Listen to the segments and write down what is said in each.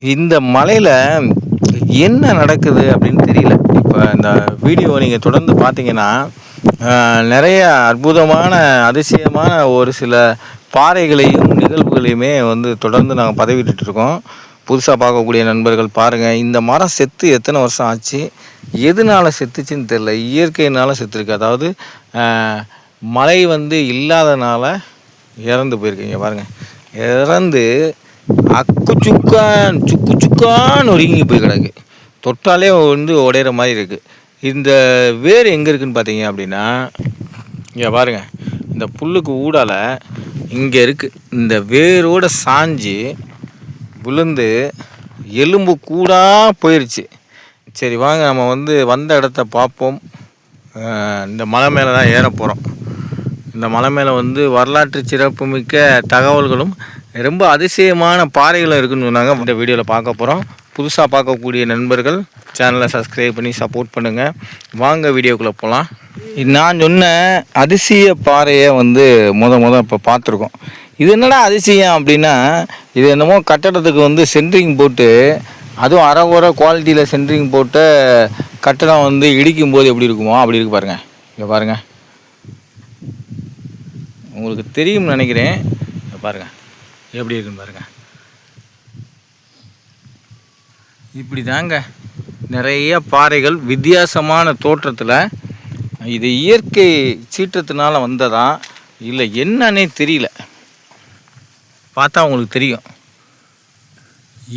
இந்த மலையில என்ன நடக்குது அப்படின்னு தெரியல. இப்ப இந்த வீடியோ நீங்க தொடர்ந்து பார்த்தீங்கன்னா, நெறைய அற்புதமான, அதிசயமான ஒரு சில பாறைகளையும், நிகழ்வுகளையுமே வந்து தொடர்ந்து நாங்க பதிவிட்டுட்டு இருக்கோம். புதுசா பார்க்கக்கூடிய நண்பர்கள் பாருங்க. இந்த மரம் செத்து எத்தன வருஷம் ஆச்சு? எதுனால செத்துச்சுன்னு தெரியல. இயற்கையினால செத்துருக்கு. அதாவது அ மழை வந்து இல்லாதனால இறந்து போயிருக்கு. இங்க பாருங்க. இறந்து அக்கு சுக்கான் சுக்கு சுக்கான்னு ஒருங்கி போய் கிடக்கு. தொட்டாலே வந்து உடையிற மாதிரி இருக்குது. இந்த வேர் எங்கே இருக்குதுன்னு பார்த்தீங்க அப்படின்னா, இங்கே பாருங்க, இந்த புல்லுக்கு ஊடால இங்கே இருக்குது. இந்த வேரோட சாஞ்சு விழுந்து எலும்பு கூடா போயிடுச்சு. சரி வாங்க, நம்ம வந்து வந்த இடத்த பார்ப்போம். இந்த மலை மேலே தான் ஏற போகிறோம். இந்த மலை மேலே வந்து வரலாற்று சிறப்புமிக்க தகவல்களும் ரொம்ப அதிசயமான பாறைகளும் இருக்குதுன்னு சொன்னாங்க. இந்த வீடியோவில் பார்க்க போகிறோம். புதுசாக பார்க்கக்கூடிய நண்பர்கள் சேனலை சப்ஸ்கிரைப் பண்ணி சப்போர்ட் பண்ணுங்கள். வாங்க வீடியோக்குள்ளே போகலாம். நான் சொன்ன அதிசய பாறையை வந்து இப்போ பார்த்துருக்கோம். இது என்னடா அதிசயம் அப்படின்னா, இது என்னமோ கட்டடத்துக்கு வந்து சென்ட்ரிங் போட்டு, அதுவும் அரை குறை குவாலிட்டியில் சென்ட்ரிங் போட்டு கட்டடம் வந்து இடிக்கும் போது எப்படி இருக்குமோ அப்படி இருக்கு பாருங்கள். இங்கே பாருங்கள், உங்களுக்கு தெரியும்னு நினைக்கிறேன். பாருங்கள் எப்படி இருக்குன்னு பாருங்கள். இப்படி தாங்க நிறைய பாறைகள் வித்தியாசமான தோற்றத்தில். இது இயற்கை சீற்றத்தினால வந்ததா இல்லை என்னன்னே தெரியல. பார்த்தா உங்களுக்கு தெரியும்.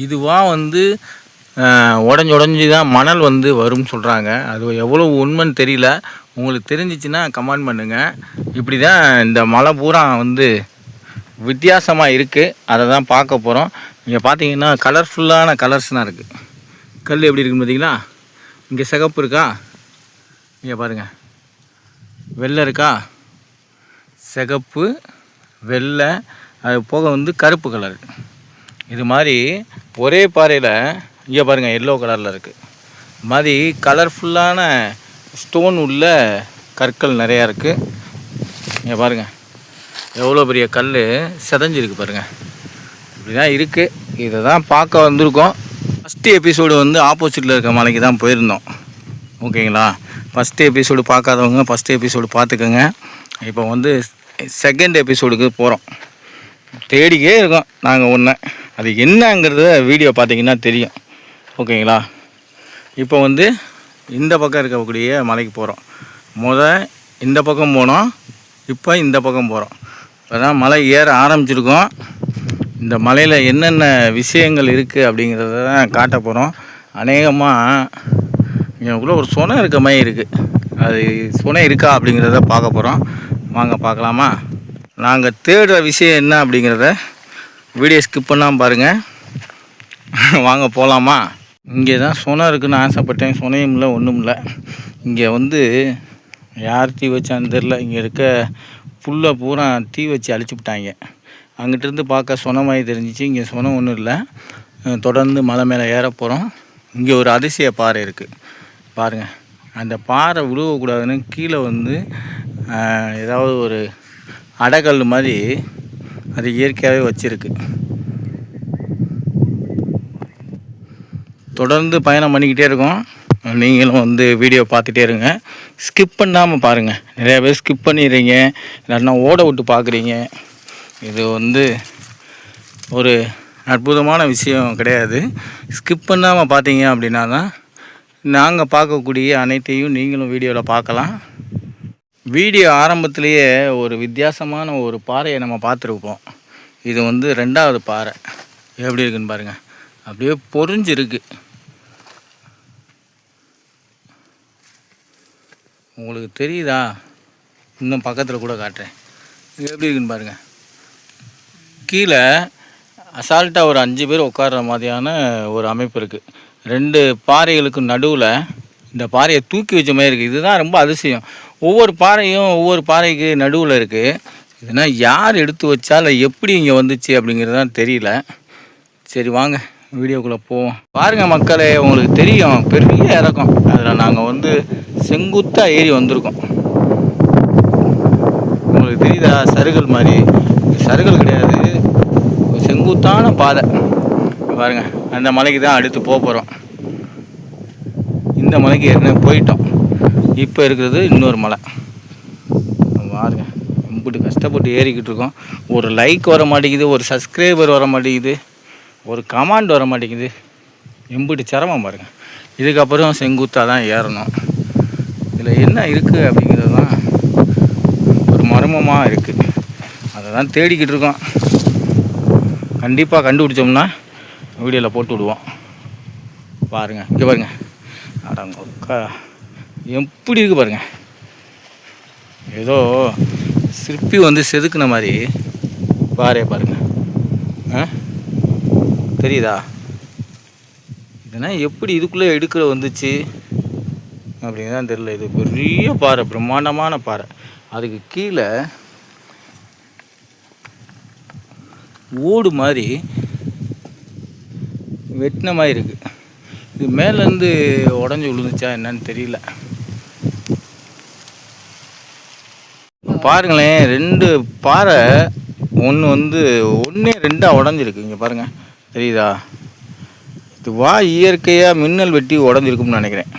இதுவாக வந்து உடஞ்சி தான் மணல் வந்து வரும்னு சொல்கிறாங்க. அது எவ்வளோ உண்மைன்னு தெரியல. உங்களுக்கு தெரிஞ்சிச்சுன்னா கமெண்ட் பண்ணுங்கள். இப்படி தான் இந்த மலை பூரா வந்து வித்தியாசமாக இருக்குது. அதை தான் பார்க்க போகிறோம். இங்கே பார்த்தீங்கன்னா கலர்ஃபுல்லான கலர்ஸ்லாம் இருக்குது. கல் எப்படி இருக்குன்னு பார்த்தீங்களா? இங்கே சிகப்பு இருக்கா, இங்கே பாருங்கள் வெள்ளை இருக்கா, சிகப்பு வெள்ளை, அது போக வந்து கருப்பு கலர். இது மாதிரி ஒரே பாறையில் இங்கே பாருங்கள் எல்லோ கலரில் இருக்குது. இது மாதிரி கலர்ஃபுல்லான ஸ்டோன் உள்ள கற்கள் நிறையா இருக்குது. இங்கே பாருங்கள் எவ்வளோ பெரிய கல் செதஞ்சிருக்கு பாருங்கள். இப்படி தான் இருக்குது. இதை தான் பார்க்க வந்திருக்கோம். ஃபஸ்ட்டு எபிசோடு வந்து ஆப்போசிட்டில் இருக்க மலைக்கு தான் போயிருந்தோம். ஓகேங்களா? ஃபஸ்ட்டு எபிசோடு பார்க்காதவங்க ஃபஸ்ட்டு எபிசோடு பார்த்துக்கோங்க. இப்போ வந்து செகண்ட் எபிசோடுக்கு போகிறோம். தேடிக்கே இருக்கோம் நாங்கள் ஒன்று. அது என்னங்கிறத வீடியோ பார்த்தீங்கன்னா தெரியும். ஓகேங்களா? இப்போ வந்து இந்த பக்கம் இருக்கக்கூடிய மலைக்கு போகிறோம். இந்த பக்கம் போனோம், இப்போ இந்த பக்கம் போகிறோம். இப்போ தான் மலை ஏற ஆரம்பிச்சிருக்கோம். இந்த மலையில் என்னென்ன விஷயங்கள் இருக்குது அப்படிங்கிறத தான் காட்ட போகிறோம். அநேகமாக எனக்குள்ளே ஒரு சுனை இருக்க மாதிரி இருக்குது. அது சுனை இருக்கா அப்படிங்கிறத பார்க்க போகிறோம். வாங்க பார்க்கலாமா? நாங்கள் தேடுற விஷயம் என்ன அப்படிங்கிறத வீடியோ ஸ்கிப் பண்ணாமல் பாருங்கள். வாங்க போகலாமா? இங்கே தான் சுனை இருக்குதுன்னு ஆசைப்பட்டேன். சுனையும் இல்லை, ஒன்றும் இல்லை. இங்கே வந்து யார் தீ வச்சான்னு தெரில. இங்கே இருக்க புல்லை பூரா தீ வச்சு அழிச்சு விட்டாங்க. அங்கிட்டிருந்து பார்க்க சொன்ன மாதிரி தெரிஞ்சிச்சு. இங்கே சொன்ன ஒன்றும் இல்லை. தொடர்ந்து மலை மேலே ஏற போகிறோம். இங்கே ஒரு அதிசய பாறை இருக்குது பாருங்கள். அந்த பாறை விழுவக்கூடாதுன்னு கீழே வந்து ஏதாவது ஒரு அடைக்கல் மாதிரி அது இயற்கையாகவே வச்சுருக்கு. தொடர்ந்து பயணம் பண்ணிக்கிட்டே இருக்கோம். நீங்களும் வந்து வீடியோ பார்த்துட்டே இருங்க. ஸ்கிப் பண்ணாமல் பாருங்கள். நிறையா பேர் ஸ்கிப் பண்ணிடுறீங்க, இல்லைன்னா ஓட விட்டு பார்க்குறீங்க. இது வந்து ஒரு அற்புதமான விஷயம் கிடையாது. ஸ்கிப் பண்ணாமல் பார்த்தீங்க அப்படின்னா தான் நாங்கள் பார்க்கக்கூடிய அனைத்தையும் நீங்களும் வீடியோவில் பார்க்கலாம். வீடியோ ஆரம்பத்திலேயே ஒரு வித்தியாசமான ஒரு பாறையை நம்ம பார்த்துருப்போம். இது வந்து 2வது பாறை. எப்படி இருக்குன்னு பாருங்கள். அப்படியே பொறிஞ்சிருக்கு. உங்களுக்கு தெரியுதா? இன்னும் பக்கத்தில் கூட காட்டுறேன். இது எப்படி இருக்குன்னு பாருங்கள். கீழே அசால்ட்டாக ஒரு 5 பேர் உட்கார்ற மாதிரியான ஒரு அமைப்பு இருக்குது. 2 பாறைகளுக்கு நடுவில் இந்த பாறையை தூக்கி வச்ச மாதிரி இருக்குது. இதுதான் ரொம்ப அதிசயம். ஒவ்வொரு பாறையும் ஒவ்வொரு பாறைக்கு நடுவில் இருக்குது. இதுனா யார் எடுத்து வச்சா இல்லை எப்படி இங்கே வந்துச்சு அப்படிங்கிறதான் தெரியல. சரி வாங்க வீடியோக்குள்ளே போவோம். பாருங்கள் மக்களே, உங்களுக்கு தெரியும் பெரிய இறக்கம். அதில் நாங்கள் வந்து செங்குத்தாக ஏறி வந்திருக்கோம். உங்களுக்கு தெரியுதா? சருகல் மாதிரி. சருகல் கிடையாது, செங்குத்தான பாதை பாருங்கள். அந்த மலைக்கு தான் அடுத்து போகிறோம். இந்த மலைக்கு ஏற்கனவே போயிட்டோம். இப்போ இருக்கிறது இன்னொரு மலை. பாருங்க, இப்படி கஷ்டப்பட்டு ஏறிக்கிட்டு இருக்கோம். ஒரு லைக் வர மாட்டேங்குது, ஒரு சப்ஸ்கிரைபர் வர மாட்டேங்குது, ஒரு கமெண்ட் வர மாட்டேங்குது. எம்பிட்டு சிரமம் பாருங்கள். இதுக்கப்புறம் செங்குத்தாக தான் ஏறணும். இதில் என்ன இருக்குது அப்படிங்கிறது தான் ஒரு மர்மமாக இருக்குது. அதை தான் தேடிக்கிட்டு இருக்கோம். கண்டிப்பாக கண்டுபிடிச்சோம்னா வீடியோவில் போட்டு விடுவோம். பாருங்கள், இங்கே பாருங்கள், அடங்கக்கா எப்படி இருக்குது பாருங்கள். ஏதோ சிற்பி வந்து செதுக்குன மாதிரி பாருங்கள். தெரியுதா? இதனால் எப்படி இதுக்குள்ளே எடுக்கிற வந்துச்சு அப்படின்னு தான் தெரியல. இது பெரிய பாறை, பிரம்மாண்டமான பாறை. அதுக்கு கீழே ஓடு மாதிரி வெட்டின மாதிரி இருக்குது. இது மேலேருந்து உடஞ்சி விழுந்துச்சா என்னன்னு தெரியல. பாருங்களேன், 2 பாறை ஒன்று வந்து ஒன்றே 2ஆக உடஞ்சிருக்கு. இங்கே பாருங்கள், தெரியுதா? இது இயற்கையாக மின்னல் வெட்டி உடஞ்சிருக்கும்னு நினைக்கிறேன்.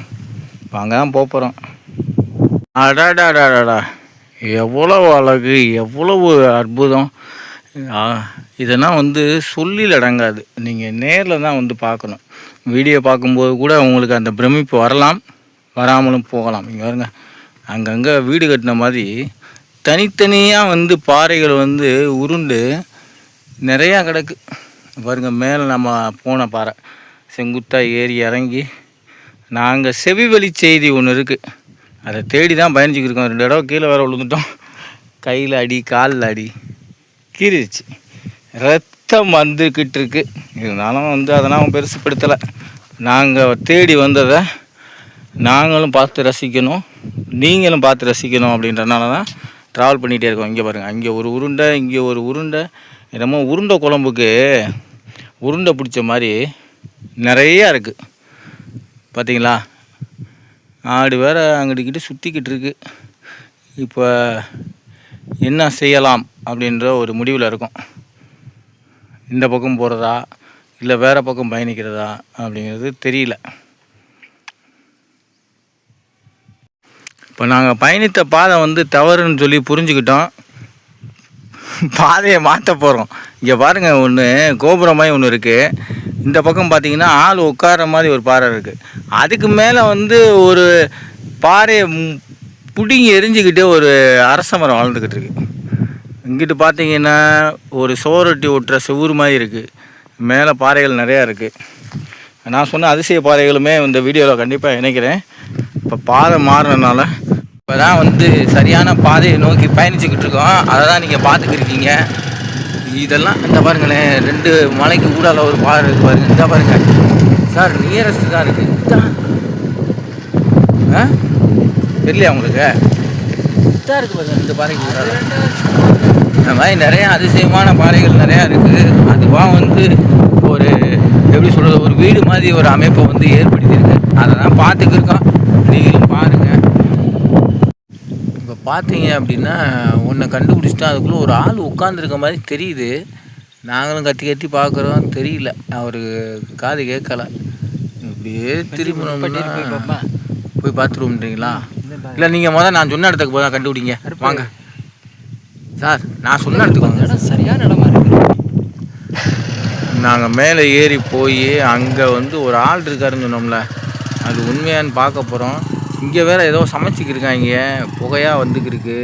இப்போ அங்கே தான் போகிறோம். அடாடாடாடா, எவ்வளவு அழகு, எவ்வளவு அற்புதம். இதெல்லாம் வந்து சொல்லில் அடங்காது. நீங்கள் நேரில் தான் வந்து பார்க்கணும். வீடியோ பார்க்கும்போது கூட உங்களுக்கு அந்த பிரமிப்பு வரலாம், வராமலும் போகலாம். இங்கே பாருங்க, அங்கங்கே வீடு கட்டின மாதிரி தனித்தனியாக வந்து பாறைகள் வந்து உருண்டு நிறையா கிடக்கு. பாருங்கள், மேலே நம்ம போன பாறை செங்குத்தாக ஏறி இறங்கி நாங்கள் செவி வழி செய்தி ஒன்று இருக்குது, அதை தேடி தான் பயணிச்சுக்கிருக்கோம். 2 தடவை கீழே வேறு விழுந்துட்டோம். கையில் அடி, காலில் அடி, கீறிடுச்சு, ரத்தம் வந்துக்கிட்டு இருக்கு. இருந்தாலும் வந்து அதெல்லாம் பெருசுப்படுத்தலை. நாங்கள் தேடி வந்ததை நாங்களும் பார்த்து ரசிக்கணும், நீங்களும் பார்த்து ரசிக்கணும் அப்படின்றனால தான் ட்ராவல் பண்ணிகிட்டே இருக்கோம். இங்கே பாருங்கள், அங்கே ஒரு உருண்டை, இங்கே ஒரு உருண்டை. என்னமோ உருண்டை குழம்புக்கு உருண்டை பிடிச்ச மாதிரி நிறையா இருக்குது. பார்த்தீங்களா? ஆடு வேறு அங்கிட்டிக்கிட்டு சுற்றிக்கிட்டு இருக்கு. இப்போ என்ன செய்யலாம் அப்படின்ற ஒரு முடிவில் இருக்கும். இந்த பக்கம் போகிறதா இல்லை வேறு பக்கம் பயணிக்கிறதா அப்படிங்கிறது தெரியல. இப்போ நாங்கள் பயணித்த பாதை வந்து தவறுன்னு சொல்லி புரிஞ்சுக்கிட்டோம். பாதையை மாற்ற போகிறோம். இங்கே பாருங்கள், ஒன்று கோபுரமாய் ஒன்று இருக்குது. இந்த பக்கம் பார்த்தீங்கன்னா ஆள் உட்கார மாதிரி ஒரு பாறை இருக்குது. அதுக்கு மேலே வந்து ஒரு பாறையை பிடிங்கி எரிஞ்சிக்கிட்டு ஒரு அரச மரம் வளர்ந்துக்கிட்டு இருக்குது. இங்கிட்டு பார்த்தீங்கன்னா ஒரு சோரொட்டி ஒட்டுற செவுறு மாதிரி இருக்குது. மேலே பாறைகள் நிறையா இருக்குது. நான் சொன்ன அதிசய பாறைகளுமே இந்த வீடியோவில் கண்டிப்பாக இணைக்கிறேன். இப்போ பாதை மாறினால இப்போ தான் வந்து சரியான பாதையை நோக்கி பயணிச்சுக்கிட்டு இருக்கோம். அதை தான் நீங்கள் பார்த்துக்கிருக்கீங்க. இதெல்லாம் இந்த பாருங்களேன், 2 மலைக்கு ஊடால ஒரு பாறை இருக்குது பாருங்கள். இந்த பாருங்கள் சார், நியரஸ்ட்டு தான் இருக்குது. தெரியலையா உங்களுக்கு? இதாக இருக்குது பாருங்கள், இந்த பாறைக்கு ஊடால. இந்த மாதிரி நிறையா அதிசயமான பாறைகள் நிறையா இருக்குது. அதுவாக வந்து ஒரு எப்படி சொல்கிறது, ஒரு வீடு மாதிரி ஒரு அமைப்பை வந்து ஏற்படுத்தியிருக்கு. அதை தான் பார்த்துக்கிருக்கோம். நீங்களும் பாருங்கள். இப்போ பார்த்தீங்க அப்படின்னா ஒன்றை கண்டுபிடிச்சிட்டா அதுக்குள்ளே ஒரு ஆள் உட்காந்துருக்க மாதிரி தெரியுது. நாங்களும் கத்தி கத்தி பார்க்குறோம், தெரியல, அவர் காது கேட்கலை. இப்படியே திரும்பணும்னா போய் பார்த்துருவோம்ன்றீங்களா? இல்லை நீங்கள் நான் சொன்ன இடத்துக்கு போய் தான் கண்டுபிடிங்க. வாங்க சார், நான் சொன்ன இடத்துக்கு வாங்க. சரியான இடமா இருக்கு. நாங்கள் மேலே ஏறி போய் அங்கே வந்து ஒரு ஆள் இருக்காருன்னு சொன்னோம்ல, அது உண்மையான்னு பார்க்க போகிறோம். இங்கே வேறு ஏதோ சமைச்சிக்கிருக்காங்க, புகையாக வந்துக்கிருக்கு.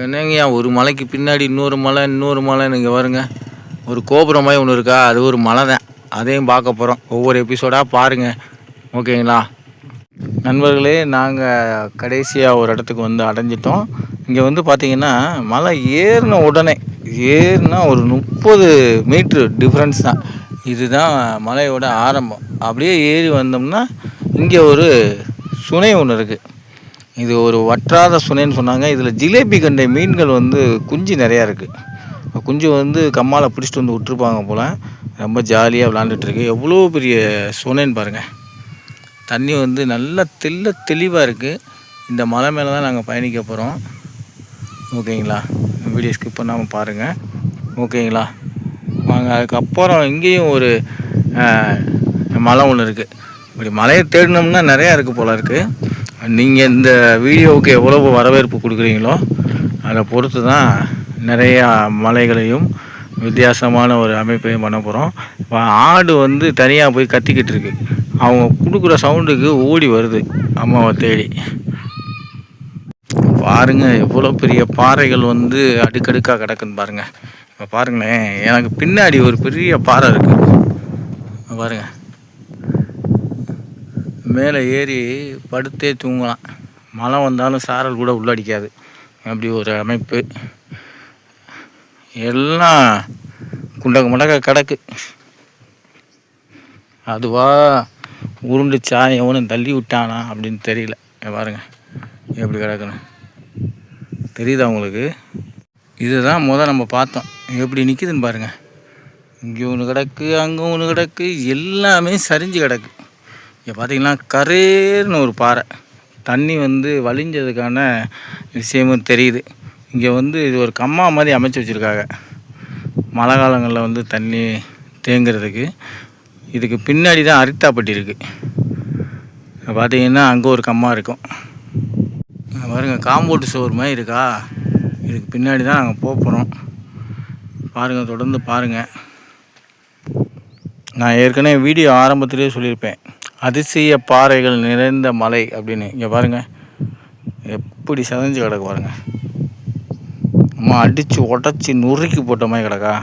என்னங்கய்யா, ஒரு மலைக்கு பின்னாடி இன்னொரு மலை நீங்கள் வருங்க. ஒரு கோபுரமாய் ஒன்று இருக்கா, அது ஒரு மலை தான். அதையும் பார்க்க போகிறோம். ஒவ்வொரு எபிசோடாக பாருங்கள், ஓகேங்களா? நண்பர்களே, நாங்கள் கடைசியாக ஒரு இடத்துக்கு வந்து அடைஞ்சிட்டோம். இங்கே வந்து பார்த்திங்கன்னா மலை ஏறின உடனே ஒரு 30 மீட்ரு டிஃப்ரென்ஸ் தான். இதுதான் மலையோட ஆரம்பம். அப்படியே ஏறி வந்தோம்னா இங்கே ஒரு சுனை ஒன்று இருக்குது. இது ஒரு வற்றாத சுனைன்னு சொன்னாங்க. இதில் ஜிலேபி கண்டை மீன்கள் வந்து குஞ்சு நிறையா இருக்குது. குஞ்சு வந்து கம்மால் பிடிச்சிட்டு வந்து விட்டுருப்பாங்க போல். ரொம்ப ஜாலியாக விளாண்டுட்டுருக்கு. எவ்வளோ பெரிய சுனைன்னு பாருங்கள். தண்ணி வந்து நல்லா தெளிவாக இருக்குது. இந்த மலை மேலே தான் நாங்கள் பயணிக்க போகிறோம். ஓகேங்களா? வீடியோ ஸ்கிப் பண்ணாமல் பாருங்கள், ஓகேங்களா? வாங்க. அதுக்கப்புறம் இங்கேயும் ஒரு மலை ஒன்று இருக்குது. இப்படி மலையை தேடினோம்னா நிறையா இருக்குது போல இருக்குது. நீங்கள் இந்த வீடியோவுக்கு எவ்வளோ வரவேற்பு கொடுக்குறீங்களோ அதை பொறுத்து தான் நிறையா மலைகளையும் வித்தியாசமான ஒரு அமைப்பையும் பண்ண போகிறோம். ஆடு வந்து தனியாக போய் கத்திக்கிட்டு இருக்கு. அவங்க கொடுக்குற சவுண்டுக்கு ஓடி வருது அம்மாவை தேடி. பாருங்கள் எவ்வளோ பெரிய பாறைகள் வந்து அடுக்கடுக்காக கிடக்குன்னு பாருங்கள். இப்போ பாருங்களேன், எனக்கு பின்னாடி ஒரு பெரிய பாறை இருக்குது பாருங்கள். மேலே ஏறி படுத்தே தூங்கலாம். மழை வந்தாலும் சாரல் கூட உள்ளடிக்காது. அப்படி ஒரு அமைப்பு. எல்லாம் குண்டக்க முண்டக்க கிடக்கு. அதுவா உருண்டுச்சா எவனும் தள்ளி விட்டானா அப்படின்னு தெரியல. பாருங்கள் எப்படி கிடக்குன்னு தெரியுதா உங்களுக்கு? இதுதான் நம்ம பார்த்தோம். எப்படி நிற்கிதுன்னு பாருங்கள். இங்கே ஒன்று கிடக்கு, அங்கே ஒன்று கிடக்கு, எல்லாமே சரிஞ்சு கிடக்கு. இங்கே பார்த்தீங்கன்னா கரேர்னு ஒரு பாறை. தண்ணி வந்து வலிஞ்சதுக்கான விஷயமும் தெரியுது. இங்கே வந்து இது ஒரு கம்மா மாதிரி அமைச்சு வச்சுருக்காங்க மழை காலங்களில் வந்து தண்ணி தேங்குறதுக்கு. இதுக்கு பின்னாடி தான் அரித்தாப்பட்டி இருக்குது. பார்த்தீங்கன்னா அங்கே ஒரு கம்மா இருக்கும் பாருங்கள். காம்பவுண்டு சுவர் மாதிரி இருக்கா. இதுக்கு பின்னாடி தான் நாங்கள் போகிறோம். பாருங்கள், தொடர்ந்து பாருங்கள். நான் ஏற்கனவே வீடியோ ஆரம்பத்திலே சொல்லியிருப்பேன், அதிசய பாறைகள் நிறைந்த மலை அப்படின்னு. இங்கே பாருங்கள் எப்படி சதஞ்சு கிடக்கு பாருங்கள். அம்மா அடித்து உடச்சி நுறுக்கி போட்ட மாதிரி கிடக்கா.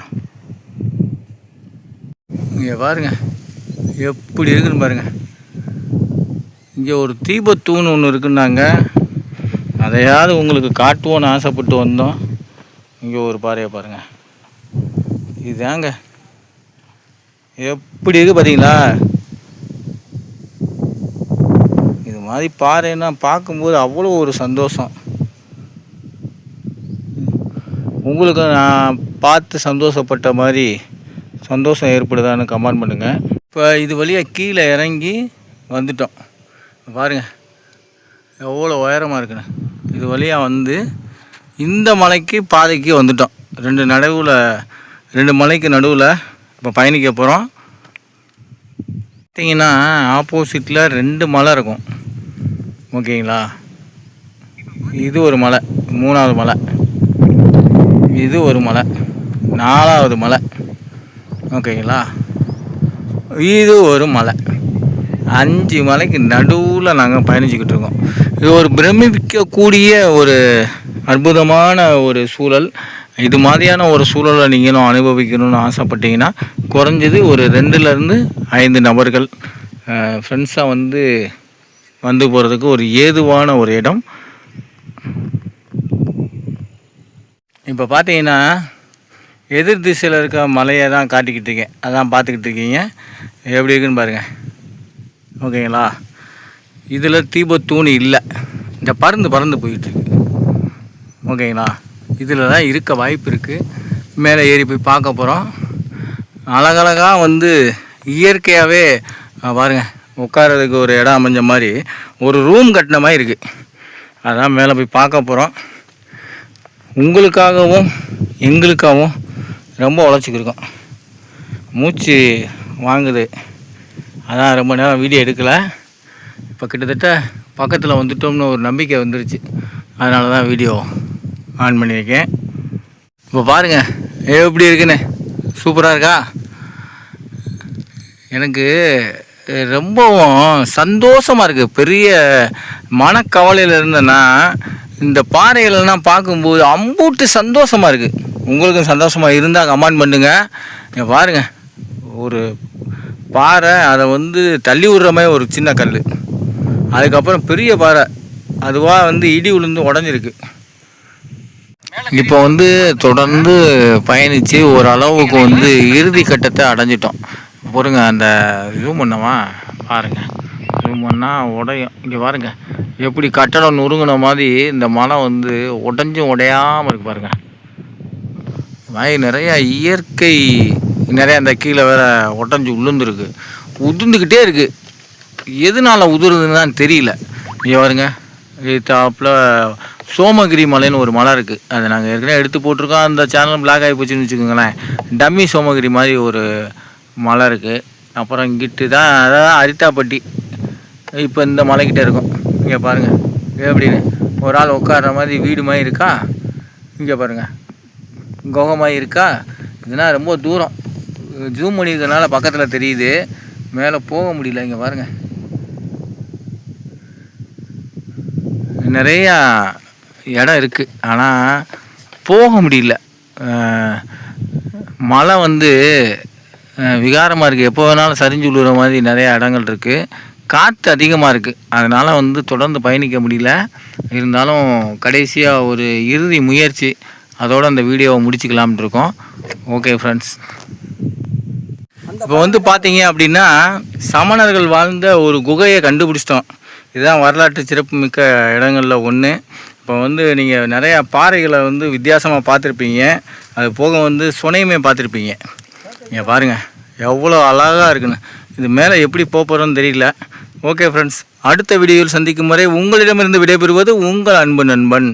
இங்கே பாருங்கள் எப்படி இருக்குன்னு பாருங்கள். இங்கே ஒரு தீபத்தூண் ஒன்று இருக்குன்னாங்க. அதையாவது உங்களுக்கு காட்டுவோன்னு ஆசைப்பட்டு வந்தோம். இங்கே ஒரு பாறையை பாருங்கள். இதுதாங்க எப்படி இருக்குது பார்த்தீங்களா. இது மாதிரி பாறைன்னா பார்க்கும்போது அவ்வளோ ஒரு சந்தோஷம். உங்களுக்கு நான் பார்த்து சந்தோஷப்பட்ட மாதிரி சந்தோஷம் ஏற்படுதான்னு கமெண்ட் பண்ணுங்கள். இப்போ இது வழியாக கீழே இறங்கி வந்துட்டோம் பாருங்கள் எவ்வளோ உயரமாக இருக்குன்னு. இது வழியாக வந்து இந்த மலைக்கு பாதைக்கு வந்துட்டோம். ரெண்டு மலைக்கு நடுவில் இப்போ பயணிக்க போகிறோம். பார்த்தீங்கன்னா ஆப்போசிட்டில் 2 மலை இருக்கும். ஓகேங்களா. இது ஒரு மலை, 3வது மலை, இது ஒரு மலை, 4வது மலை. ஓகேங்களா. இது ஒரு மலை. 5 மலைக்கு நடுவில் நாங்கள் பயணிச்சுக்கிட்டு இருக்கோம். இது ஒரு பிரமிக்கக்கூடிய ஒரு அற்புதமான ஒரு சூழல். இது மாதிரியான ஒரு சூழலை நீங்களும் அனுபவிக்கணும்னு ஆசைப்பட்டீங்கன்னா குறைஞ்சது ஒரு 2லேருந்து 5 நபர்கள் ஃப்ரெண்ட்ஸாக வந்து போகிறதுக்கு ஒரு ஏதுவான ஒரு இடம். இப்போ பார்த்தீங்கன்னா எதிர் திசையில் இருக்க மலையை தான் காட்டிக்கிட்டு இருக்கேன். அதான் பார்த்துக்கிட்டு இருக்கீங்க. எப்படி இருக்குன்னு பாருங்கள். ஓகேங்களா. இதில் தீபத்தூணி இல்லை. இந்த பறந்து போயிட்டுருக்கு. ஓகேங்களா. இதில் தான் இருக்க வாய்ப்பு இருக்குது. மேலே ஏறி போய் பார்க்க போகிறோம். அழகழகாக இயற்கையாகவே பாருங்கள் உட்காரதுக்கு ஒரு இடம் அமைஞ்ச மாதிரி ஒரு ரூம் கட்டின மாதிரி இருக்குது. அதான் மேலே போய் பார்க்க போகிறோம். உங்களுக்காகவும் எங்களுக்காகவும் ரொம்ப உழைச்சிக்கிருக்கோம். மூச்சு வாங்குது. அதான் ரொம்ப நேரம் வீடியோ எடுக்கலை. இப்போ கிட்டத்தட்ட பக்கத்தில் வந்துட்டோம்னு ஒரு நம்பிக்கை வந்துருச்சு. அதனால தான் வீடியோ ஆன் பண்ணியிருக்கேன். இப்போ பாருங்கள் எப்படி இருக்குன்னு. சூப்பராக இருக்கா. எனக்கு ரொம்பவும் சந்தோஷமாக இருக்குது. பெரிய மனக்கவலையில் இருந்தேன்னா இந்த பாறைகளெல்லாம் பார்க்கும்போது அம்பூட்டு சந்தோஷமாக இருக்குது. உங்களுக்கும் சந்தோஷமாக இருந்தால் கமெண்ட் பண்ணுங்கள். பாருங்கள் ஒரு பாறை, அதை தள்ளி விடுற மாதிரி ஒரு சின்ன கல், அதுக்கப்புறம் பெரிய பாறை அதுவாக இடி விழுந்து உடஞ்சிருக்கு. இப்போ தொடர்ந்து பயணித்து ஓரளவுக்கு இறுதி கட்டத்தை அடைஞ்சிட்டோம். பொறுங்க அந்த ஜூம் பண்ணவா பாருங்கள். ஜூம் பண்ணால் உடையும். இங்கே பாருங்கள் எப்படி கட்டடம் நொறுங்கின மாதிரி இந்த மலை உடைஞ்சும் உடையாமல் இருக்குது பாருங்கள். நிறையா இயற்கை நிறையா அந்த கீழே வேறு உடஞ்சி உளுந்துருக்கு, உதிர்ந்துக்கிட்டே இருக்குது. எதனால் உதிருதுன்னு தான் தெரியல. இங்கே பாருங்க டாப்பில் சோமகிரி மலைன்னு ஒரு மலை இருக்குது. அதை நாங்கள் ஏற்கனவே எடுத்து போட்டிருக்கோம். அந்த சேனல் பிளாக் ஆகி போச்சுன்னு வச்சுக்கோங்களேன். டம்மி சோமகிரி மாதிரி ஒரு மலை இருக்குது. அப்புறம் இங்கிட்டு தான் அதாவது அரித்தாப்பட்டி. இப்போ இந்த மலைக்கிட்ட இருக்கும். இங்கே பாருங்கள் எப்படின்னு ஒரு ஆள் உட்கார்ற மாதிரி வீடு மாதிரி இருக்கா. இங்கே பாருங்கள் குகை மாதிரி இருக்கா. இதனால் ரொம்ப தூரம் ஜூம் பண்ணியிருக்கனால பக்கத்தில் தெரியுது, மேலே போக முடியல. இங்கே பாருங்கள் நிறையா இடம் இருக்குது, ஆனால் போக முடியல. மழை வந்து விகாரமாக இருக்குது, எப்போ வேணாலும் சரிஞ்சு விழுற மாதிரி நிறையா இடங்கள் இருக்குது. காற்று அதிகமாக இருக்குது, அதனால் வந்து தொடர்ந்து பயணிக்க முடியல. இருந்தாலும் கடைசியாக ஒரு இறுதி முயற்சி, அதோடு அந்த வீடியோவை முடிச்சுக்கலாம்னு இருக்கோம். ஓகே ஃப்ரெண்ட்ஸ், இப்போ வந்து பார்த்தீங்க அப்படின்னா சமணர்கள் வாழ்ந்த ஒரு குகையை கண்டுபிடிச்சிட்டோம். இதுதான் வரலாற்று சிறப்புமிக்க இடங்களில் ஒன்று. இப்போ வந்து நீங்கள் நிறையா பாறைகளை வந்து வித்தியாசமாக பார்த்துருப்பீங்க, அது போக வந்து சுனையுமே பார்த்துருப்பீங்க. இங்கே பாருங்கள் எவ்வளோ அழகாக இருக்குன்னு. இது மேலே எப்படி போகிறோன்னு தெரியல. ஓகே ஃப்ரெண்ட்ஸ், அடுத்த வீடியோவில் சந்திக்கும் வரை உங்களிடமிருந்து விடைபெறுவது உங்கள் அன்பு நண்பன்.